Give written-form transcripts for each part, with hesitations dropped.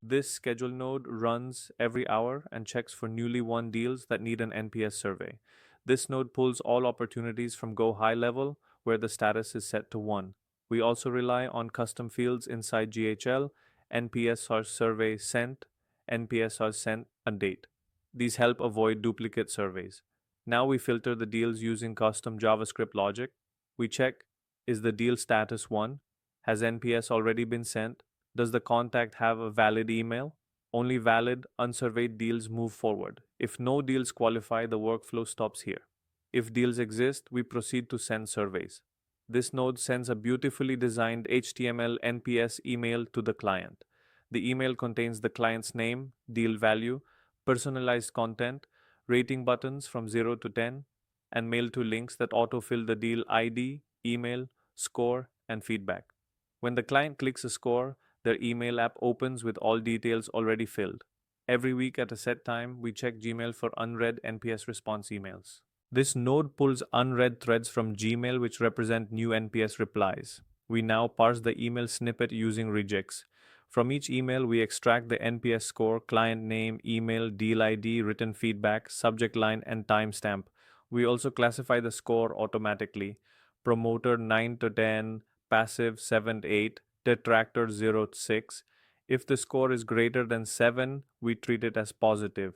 This schedule node runs every hour and checks for newly won deals that need an NPS survey. This node pulls all opportunities from Go HighLevel, where the status is set to 1. We also rely on custom fields inside GHL, NPS or survey sent, NPS or sent a date. These help avoid duplicate surveys. Now we filter the deals using custom JavaScript logic. We check, is the deal status 1? Has NPS already been sent? Does the contact have a valid email? Only valid, unsurveyed deals move forward. If no deals qualify, the workflow stops here. If deals exist, we proceed to send surveys. This node sends a beautifully designed HTML NPS email to the client. The email contains the client's name, deal value, personalized content, rating buttons from 0 to 10, and mail to links that autofill the deal ID, email, score, and feedback. When the client clicks a score, their email app opens with all details already filled. Every week at a set time, we check Gmail for unread NPS response emails. This node pulls unread threads from Gmail which represent new NPS replies. We now parse the email snippet using regex. From each email, we extract the NPS score, client name, email, deal ID, written feedback, subject line, and timestamp. We also classify the score automatically. Promoter 9 to 10, passive 7 to 8, detractor 0 to 6. If the score is greater than 7, we treat it as positive.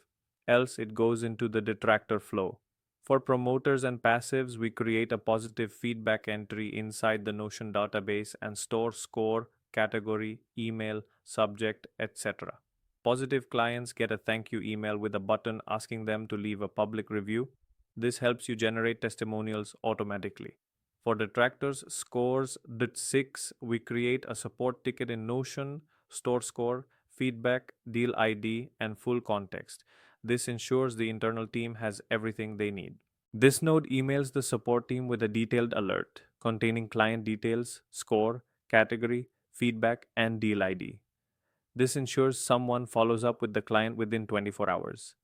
Else, it goes into the detractor flow. For promoters and passives, we create a positive feedback entry inside the Notion database and store score, category, email, subject, etc. Positive clients get a thank you email with a button asking them to leave a public review. This helps you generate testimonials automatically. For detractors, scores .6, we create a support ticket in Notion, store score, feedback, deal ID, and full context. This ensures the internal team has everything they need. This node emails the support team with a detailed alert containing client details, score, category, feedback, and deal ID. This ensures someone follows up with the client within 24 hours.